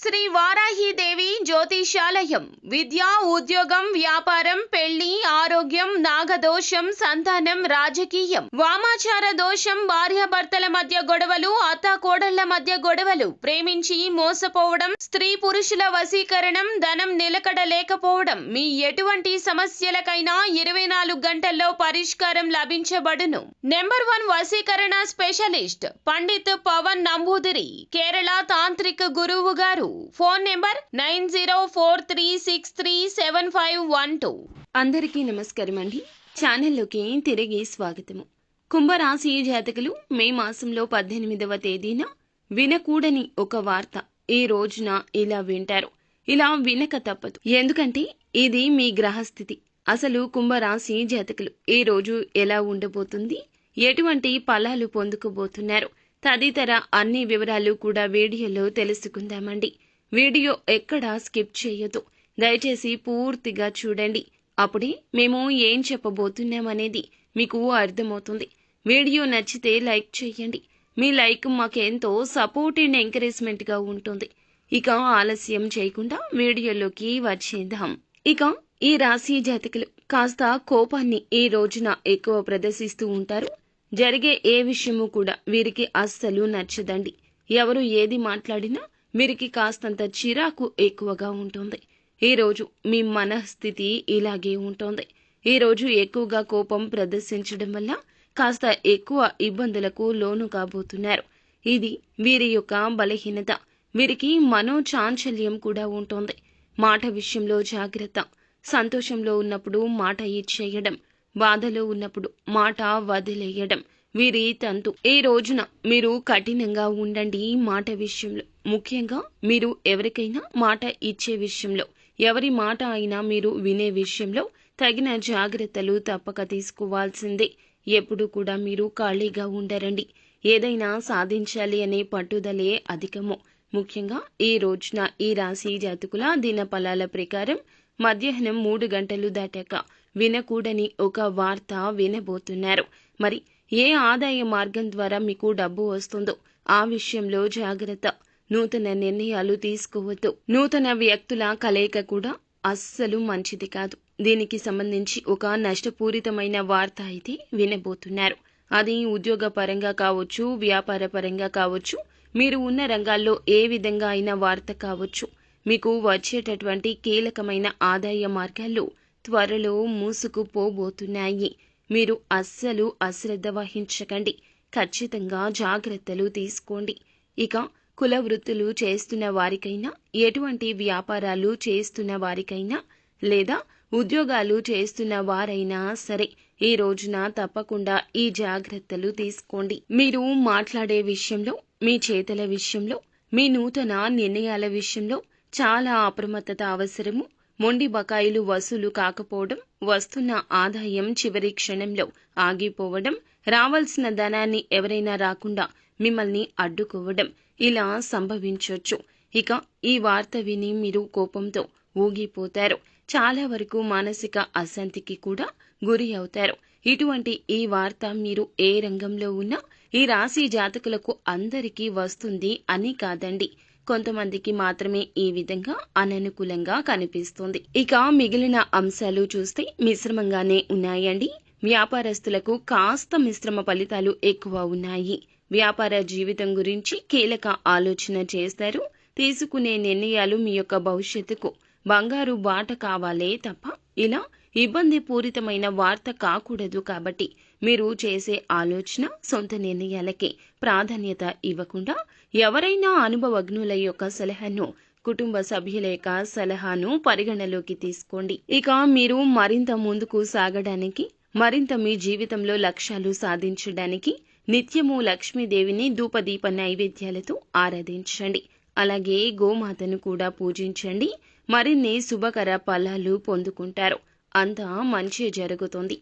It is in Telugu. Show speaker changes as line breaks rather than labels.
శ్రీ వారాహిదేవి జ్యోతిషాలయం విద్య, ఉద్యోగం, వ్యాపారం, పెళ్లి, ఆరోగ్యం, నాగదోషం, సంతానం, రాజకీయం, వామాచార దోషం, భార్యాభర్తల మధ్య గొడవలు, అత్తాకోడళ్ల మధ్య గొడవలు, ప్రేమించి మోసపోవడం, స్త్రీ పురుషుల వశీకరణం, ధనం నిలకడ లేకపోవడం, మీ ఎటువంటి సమస్యలకైనా 24 గంటల్లో పరిష్కారం లభించబడును. నెంబర్ 1 వశీకరణ స్పెషలిస్ట్ పండిత్ పవన్ నంబూదిరి, కేరళ తాంత్రిక గురువు గారు. Phone number 9043637512.
అందరికీ నమస్కారం అండి. ఛానల్లోకి తిరిగి స్వాగతము. కుంభరాశి జాతకులు మే మాసంలో 18వ తేదీన వినకూడని ఒక వార్త ఈ రోజున ఇలా వింటారు. ఇలా వినక తప్పదు, ఎందుకంటే ఇది మీ గ్రహస్థితి. అసలు కుంభరాశి జాతకులు ఈ రోజు ఎలా ఉండబోతుంది, ఎటువంటి ఫలాలు పొందుకోబోతున్నారు తదితర అన్ని వివరాలు కూడా వీడియోలో తెలుసుకుందామండి. వీడియో ఎక్కడా స్కిప్ చేయొద్దు, దయచేసి పూర్తిగా చూడండి. అప్పుడే మేము ఏం చెప్పబోతున్నామనేది మీకు అర్థమవుతుంది. వీడియో నచ్చితే లైక్ చేయండి. మీ లైక్ మాకెంతో సపోర్ట్ అండ్ ఎంకరేజ్మెంట్గా ఉంటుంది. ఇక ఆలస్యం చేయకుండా వీడియోలోకి వచ్చేద్దాం. ఇక ఈ రాశి జాతకులు కాస్త కోపాన్ని ఈ రోజున ఎక్కువ ప్రదర్శిస్తూ ఉంటారు. జరిగే ఏ విషయము కూడా వీరికి అస్సలు నచ్చదండి. ఎవరు ఏది మాట్లాడినా వీరికి కాస్తంత చిరాకు ఎక్కువగా ఉంటుంది. ఈరోజు మీ మనస్థితి ఇలాగే ఉంటుంది. ఈరోజు ఎక్కువగా కోపం ప్రదర్శించడం వల్ల కాస్త ఎక్కువ ఇబ్బందులకు లోను కాబోతున్నారు. ఇది వీరి యొక్క బలహీనత. వీరికి మనోచాంచల్యం కూడా ఉంటుంది. మాట విషయంలో జాగ్రత్త. సంతోషంలో ఉన్నప్పుడు మాట ఇచ్చేయడం, బాధలో ఉన్నప్పుడు మాట వదిలేయడం వీరి తంతు. ఈ రోజున మీరు కఠినంగా ఉండండి. మాట విషయంలో ముఖ్యంగా మీరు ఎవరికైనా మాట ఇచ్చే విషయంలో, ఎవరి మాట అయినా మీరు వినే విషయంలో తగిన జాగ్రత్తలు తప్పక తీసుకోవాల్సిందే. ఎప్పుడు కూడా మీరు ఖాళీగా ఉండరండి. ఏదైనా సాధించాలి అనే పట్టుదలే అధికము. ముఖ్యంగా ఈ రోజున ఈ రాశి జాతకుల దిన ఫలాల ప్రకారం మధ్యాహ్నం 3 గంటలు దాటాక వినకూడని ఒక వార్త వినబోతున్నారు. మరి ఏ ఆదాయ మార్గం ద్వారా మీకు డబ్బు వస్తుందో ఆ విషయంలో జాగ్రత్త. నూతన నిర్ణయాలు తీసుకోవద్దు. నూతన వ్యక్తుల కలయిక కూడా అస్సలు మంచిది కాదు. దీనికి సంబంధించి ఒక నష్టపూరితమైన వార్త అయితే వినబోతున్నారు. అది ఉద్యోగ పరంగా కావచ్చు, వ్యాపార పరంగా కావచ్చు, మీరు ఉన్న రంగాల్లో ఏ విధంగా అయిన వార్త కావచ్చు. మీకు వచ్చేటటువంటి కీలకమైన ఆదాయ మార్గాలు త్వరలో మూసుకుపోబోతున్నాయి. మీరు అస్సలు అశ్రద్ధ వహించకండి. ఖచ్చితంగా జాగ్రత్తలు తీసుకోండి. ఇక కుల వృత్తులు చేస్తున్న వారికైనా, ఎటువంటి వ్యాపారాలు చేస్తున్న వారికైనా, లేదా ఉద్యోగాలు చేస్తున్న వారైనా సరే ఈ రోజున తప్పకుండా ఈ జాగ్రత్తలు తీసుకోండి. మీరు మాట్లాడే విషయంలో, మీ చేతల విషయంలో, మీ నూతన నిర్ణయాల విషయంలో చాలా అప్రమత్తత అవసరము. మొండి బకాయిలు వసూలు కాకపోవడం, వస్తున్న ఆదాయం చివరి క్షణంలో ఆగిపోవడం, రావాల్సిన ధనాన్ని ఎవరైనా రాకుండా మిమ్మల్ని అడ్డుకోవడం ఇలా సంభవించొచ్చు. ఇక ఈ వార్త విని మీరు కోపంతో ఊగిపోతారు. చాలా వరకు మానసిక అశాంతికి కూడా గురి అవుతారు. ఇటువంటి ఈ వార్త మీరు ఏ రంగంలో ఉన్నా ఈ రాశి జాతకులకు అందరికీ వస్తుంది అని కాదండి. కొంతమందికి మాత్రమే ఈ విధంగా అననుకూలంగా కనిపిస్తుంది. ఇక మిగిలిన అంశాలు చూస్తే మిశ్రమంగానే ఉన్నాయండి. వ్యాపారస్తులకు కాస్త మిశ్రమ ఫలితాలు ఎక్కువ ఉన్నాయి. వ్యాపార జీవితం గురించి కీలక ఆలోచన చేస్తారు. తీసుకునే నిర్ణయాలు మీ యొక్క భవిష్యత్తుకు బంగారు బాట కావాలే తప్ప ఇలా ఇబ్బంది పూరితమైన వార్త కాకూడదు. కాబట్టి మీరు చేసే ఆలోచన సొంత నిర్ణయాలకే ప్రాధాన్యత ఇవ్వకుండా ఎవరైనా అనుభవజ్ఞుల యొక్క సలహాను, కుటుంబ సభ్యుల యొక్క సలహాను పరిగణలోకి తీసుకోండి. ఇక మీరు మరింత ముందుకు సాగడానికి, మరింత మీ జీవితంలో లక్ష్యాలు సాధించడానికి నిత్యము లక్ష్మీదేవిని ధూపదీప నైవేద్యాలతో ఆరాధించండి. అలాగే గోమాతను కూడా పూజించండి. మరిన్ని శుభకర ఫలాలు పొందుకుంటారు. అంతా మంచి జరుగుతుంది.